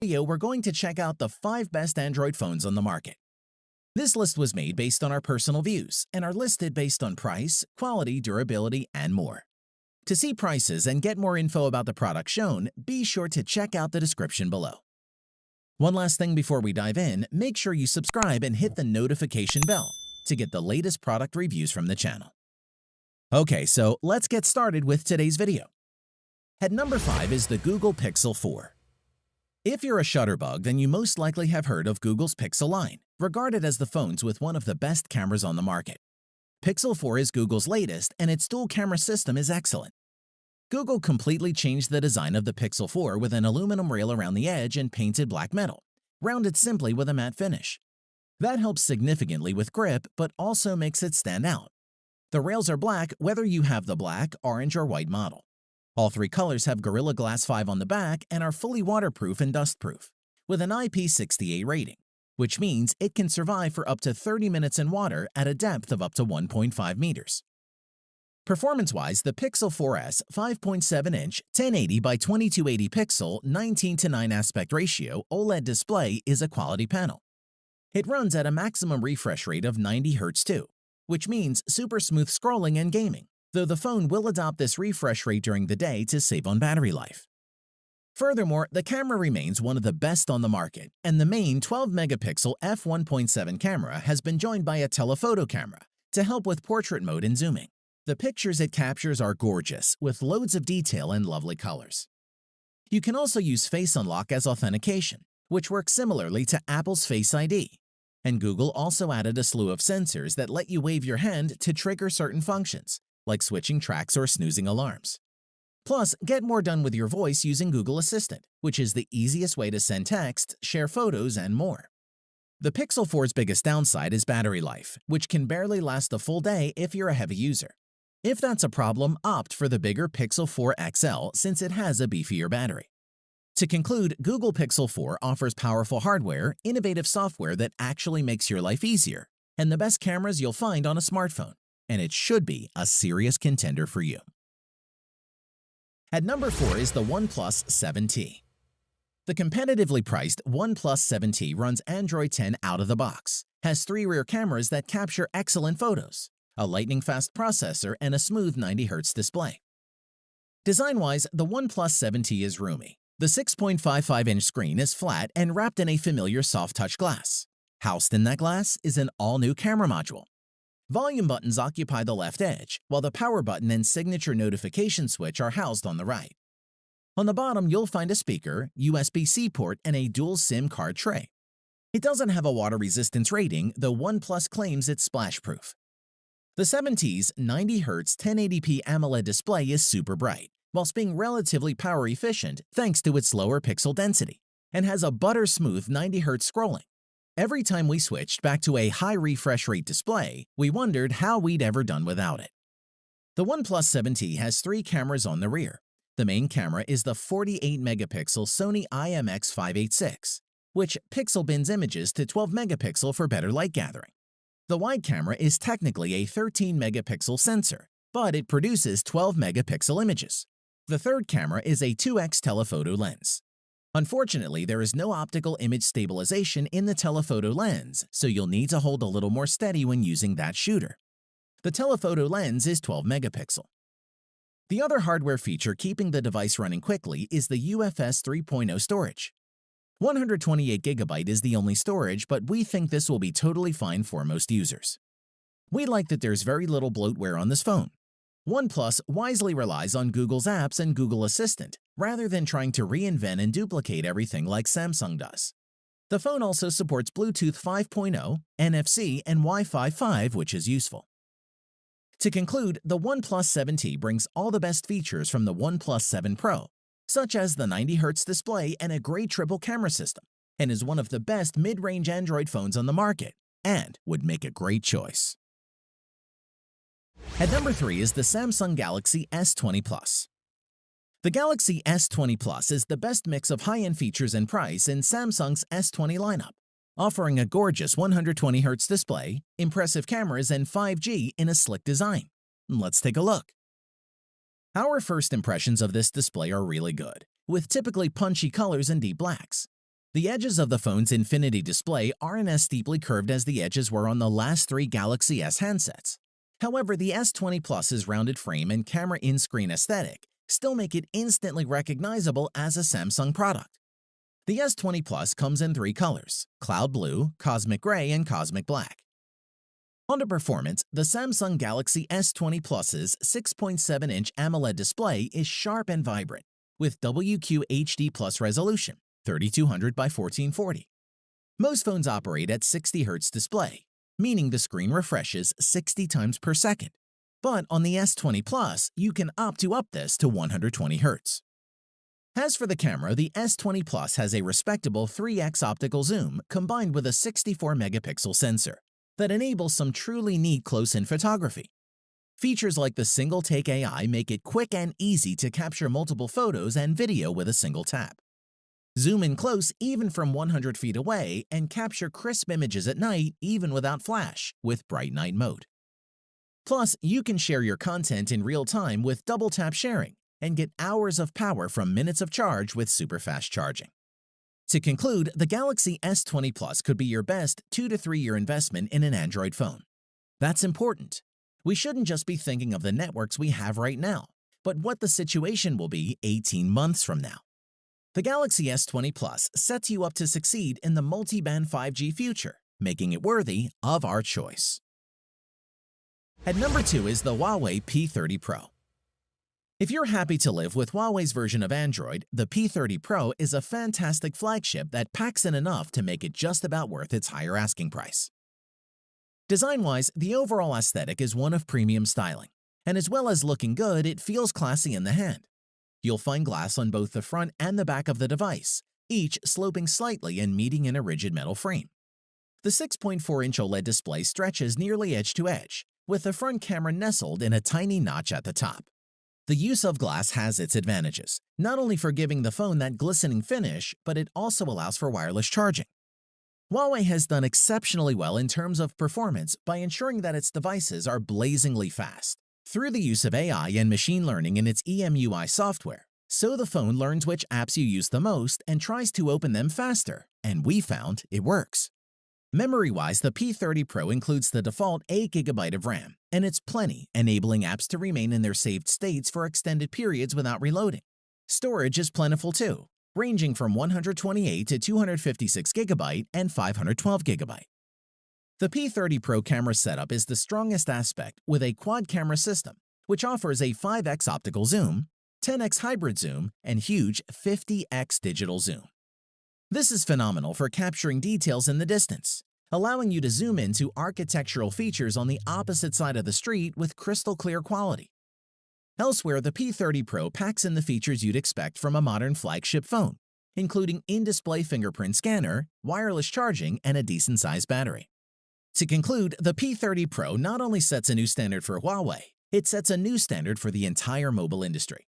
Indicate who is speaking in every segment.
Speaker 1: Video, we're going to check out the 5 best Android phones on the market. This list was made based on our personal views and are listed based on price, quality, durability, and more. To see prices and get more info about the product shown, be sure to check out the description below. One last thing before we dive in, make sure you subscribe and hit the notification bell to get the latest product reviews from the channel. Okay, so let's get started with today's video. At number 5 is the Google Pixel 4. If you're a Shutterbug, then you most likely have heard of Google's Pixel line, regarded as the phones with one of the best cameras on the market. Pixel 4 is Google's latest, and its dual camera system is excellent. Google completely changed the design of the Pixel 4 with an aluminum rail around the edge and painted black metal, rounded simply with a matte finish. That helps significantly with grip, but also makes it stand out. The rails are black whether you have the black, orange, or white model. All 3 colors have Gorilla Glass 5 on the back and are fully waterproof and dustproof, with an IP68 rating, which means it can survive for up to 30 minutes in water at a depth of up to 1.5 meters. Performance-wise, the Pixel 4S 5.7-inch 1080 by 2280 pixel 19:9 aspect ratio OLED display is a quality panel. It runs at a maximum refresh rate of 90 Hz too, which means super smooth scrolling and gaming, though the phone will adopt this refresh rate during the day to save on battery life. Furthermore, the camera remains one of the best on the market, and the main 12-megapixel f1.7 camera has been joined by a telephoto camera to help with portrait mode and zooming. The pictures it captures are gorgeous, with loads of detail and lovely colors. You can also use Face Unlock as authentication, which works similarly to Apple's Face ID. And Google also added a slew of sensors that let you wave your hand to trigger certain functions, like switching tracks or snoozing alarms. Plus, get more done with your voice using Google Assistant, which is the easiest way to send text, share photos, and more. The Pixel 4's biggest downside is battery life, which can barely last a full day if you're a heavy user. If that's a problem, opt for the bigger Pixel 4 XL since it has a beefier battery. To conclude, Google Pixel 4 offers powerful hardware, innovative software that actually makes your life easier, and the best cameras you'll find on a smartphone, and it should be a serious contender for you. At number 4 is the OnePlus 7T. The competitively priced OnePlus 7T runs Android 10 out of the box, has 3 rear cameras that capture excellent photos, a lightning-fast processor, and a smooth 90 Hz display. Design-wise, the OnePlus 7T is roomy. The 6.55-inch screen is flat and wrapped in a familiar soft-touch glass. Housed in that glass is an all-new camera module. Volume buttons occupy the left edge, while the power button and signature notification switch are housed on the right. On the bottom, you'll find a speaker, USB-C port, and a dual SIM card tray. It doesn't have a water resistance rating, though OnePlus claims it's splash-proof. The 7T's 90 Hz 1080p AMOLED display is super bright, whilst being relatively power efficient thanks to its lower pixel density, and has a butter-smooth 90 Hz scrolling. Every time we switched back to a high refresh rate display, we wondered how we'd ever done without it. The OnePlus 7T has 3 cameras on the rear. The main camera is the 48-megapixel Sony IMX586, which pixel bins images to 12 megapixel for better light gathering. The wide camera is technically a 13-megapixel sensor, but it produces 12 megapixel images. The third camera is a 2x telephoto lens. Unfortunately, there is no optical image stabilization in the telephoto lens, so you'll need to hold a little more steady when using that shooter. The telephoto lens is 12 megapixel. The other hardware feature keeping the device running quickly is the UFS 3.0 storage. 128 GB is the only storage, but we think this will be totally fine for most users. We like that there's very little bloatware on this phone. OnePlus wisely relies on Google's apps and Google Assistant, rather than trying to reinvent and duplicate everything like Samsung does. The phone also supports Bluetooth 5.0, NFC, and Wi-Fi 5, which is useful. To conclude, the OnePlus 7T brings all the best features from the OnePlus 7 Pro, such as the 90 Hz display and a great triple camera system, and is one of the best mid-range Android phones on the market, and would make a great choice. At number 3 is the Samsung Galaxy S20 Plus. The Galaxy S20 Plus is the best mix of high-end features and price in Samsung's S20 lineup, offering a gorgeous 120 Hz display, impressive cameras, and 5G in a slick design. Let's take a look. Our first impressions of this display are really good, with typically punchy colors and deep blacks. The edges of the phone's Infinity display aren't as steeply curved as the edges were on the last three Galaxy S handsets. However, the S20 Plus's rounded frame and camera in-screen aesthetic still make it instantly recognizable as a Samsung product. The S20 Plus comes in three colors: Cloud Blue, Cosmic Gray, and Cosmic Black. On to performance, the Samsung Galaxy S20 Plus's 6.7-inch AMOLED display is sharp and vibrant, with WQHD Plus resolution, 3200 by 1440. Most phones operate at 60 Hz display, meaning the screen refreshes 60 times per second. But on the S20 Plus, you can opt to up this to 120 Hz. As for the camera, the S20 Plus has a respectable 3x optical zoom combined with a 64-megapixel sensor that enables some truly neat close-in photography. Features like the Single Take AI make it quick and easy to capture multiple photos and video with a single tap. Zoom in close even from 100 feet away and capture crisp images at night even without flash with Bright Night Mode. Plus, you can share your content in real time with double tap sharing and get hours of power from minutes of charge with super fast charging. To conclude, the Galaxy S20 Plus could be your best 2 to 3 year investment in an Android phone. That's important. We shouldn't just be thinking of the networks we have right now, but what the situation will be 18 months from now. The Galaxy S20 Plus sets you up to succeed in the multi-band 5G future, making it worthy of our choice. At number 2 is the Huawei P30 Pro. If you're happy to live with Huawei's version of Android, the P30 Pro is a fantastic flagship that packs in enough to make it just about worth its higher asking price. Design-wise, the overall aesthetic is one of premium styling, and as well as looking good, it feels classy in the hand. You'll find glass on both the front and the back of the device, each sloping slightly and meeting in a rigid metal frame. The 6.4-inch OLED display stretches nearly edge to edge, with the front camera nestled in a tiny notch at the top. The use of glass has its advantages, not only for giving the phone that glistening finish, but it also allows for wireless charging. Huawei has done exceptionally well in terms of performance by ensuring that its devices are blazingly fast through the use of AI and machine learning in its EMUI software, so the phone learns which apps you use the most and tries to open them faster, and we found it works. Memory-wise, the P30 Pro includes the default 8GB of RAM, and it's plenty, enabling apps to remain in their saved states for extended periods without reloading. Storage is plentiful too, ranging from 128 to 256GB and 512GB. The P30 Pro camera setup is the strongest aspect with a quad-camera system, which offers a 5x optical zoom, 10x hybrid zoom, and huge 50x digital zoom. This is phenomenal for capturing details in the distance, allowing you to zoom into architectural features on the opposite side of the street with crystal clear quality. Elsewhere, the P30 Pro packs in the features you'd expect from a modern flagship phone, including in-display fingerprint scanner, wireless charging, and a decent-sized battery. To conclude, the P30 Pro not only sets a new standard for Huawei, it sets a new standard for the entire mobile industry.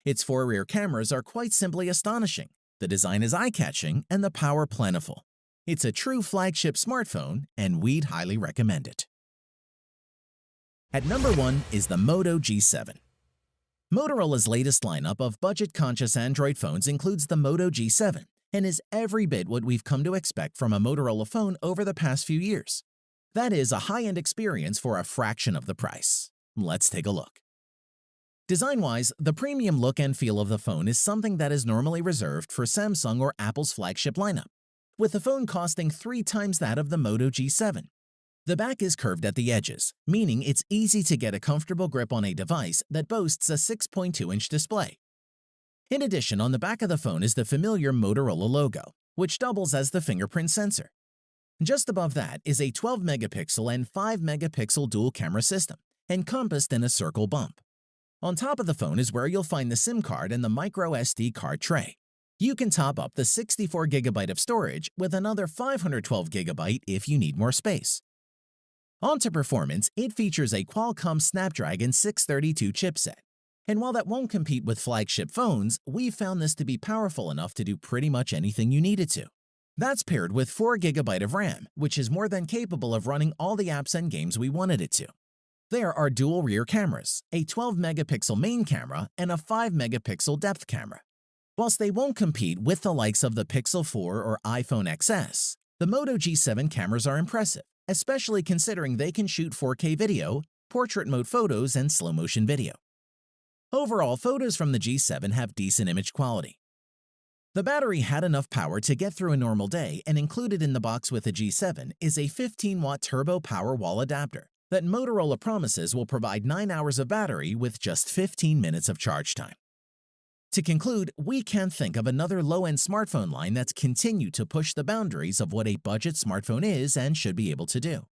Speaker 1: Its 4 rear cameras are quite simply astonishing. The design is eye-catching and the power plentiful. It's a true flagship smartphone, and we'd highly recommend it. At number 1 is the Moto G7. Motorola's latest lineup of budget-conscious Android phones includes the Moto G7 and is every bit what we've come to expect from a Motorola phone over the past few years. That is a high-end experience for a fraction of the price. Let's take a look. Design-wise, the premium look and feel of the phone is something that is normally reserved for Samsung or Apple's flagship lineup, with the phone costing 3 times that of the Moto G7. The back is curved at the edges, meaning it's easy to get a comfortable grip on a device that boasts a 6.2-inch display. In addition, on the back of the phone is the familiar Motorola logo, which doubles as the fingerprint sensor. Just above that is a 12-megapixel and 5-megapixel dual camera system, encompassed in a circle bump. On top of the phone is where you'll find the SIM card and the micro SD card tray. You can top up the 64GB of storage with another 512GB if you need more space. On to performance, it features a Qualcomm Snapdragon 632 chipset. And while that won't compete with flagship phones, we've found this to be powerful enough to do pretty much anything you need it to. That's paired with 4GB of RAM, which is more than capable of running all the apps and games we wanted it to. There are dual rear cameras, a 12-megapixel main camera, and a 5-megapixel depth camera. Whilst they won't compete with the likes of the Pixel 4 or iPhone XS, the Moto G7 cameras are impressive, especially considering they can shoot 4K video, portrait mode photos, and slow motion video. Overall, photos from the G7 have decent image quality. The battery had enough power to get through a normal day, and included in the box with the G7 is a 15-watt turbo power wall adapter that Motorola promises will provide 9 hours of battery with just 15 minutes of charge time. To conclude, we can't think of another low-end smartphone line that's continued to push the boundaries of what a budget smartphone is and should be able to do.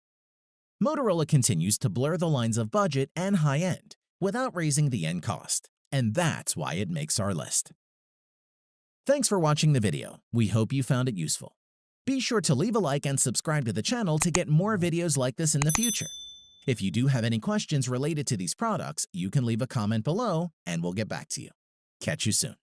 Speaker 1: Motorola continues to blur the lines of budget and high-end without raising the end cost, and that's why it makes our list. Thanks for watching the video. We hope you found it useful. Be sure to leave a like and subscribe to the channel to get more videos like this in the future. If you do have any questions related to these products, you can leave a comment below and we'll get back to you. Catch you soon.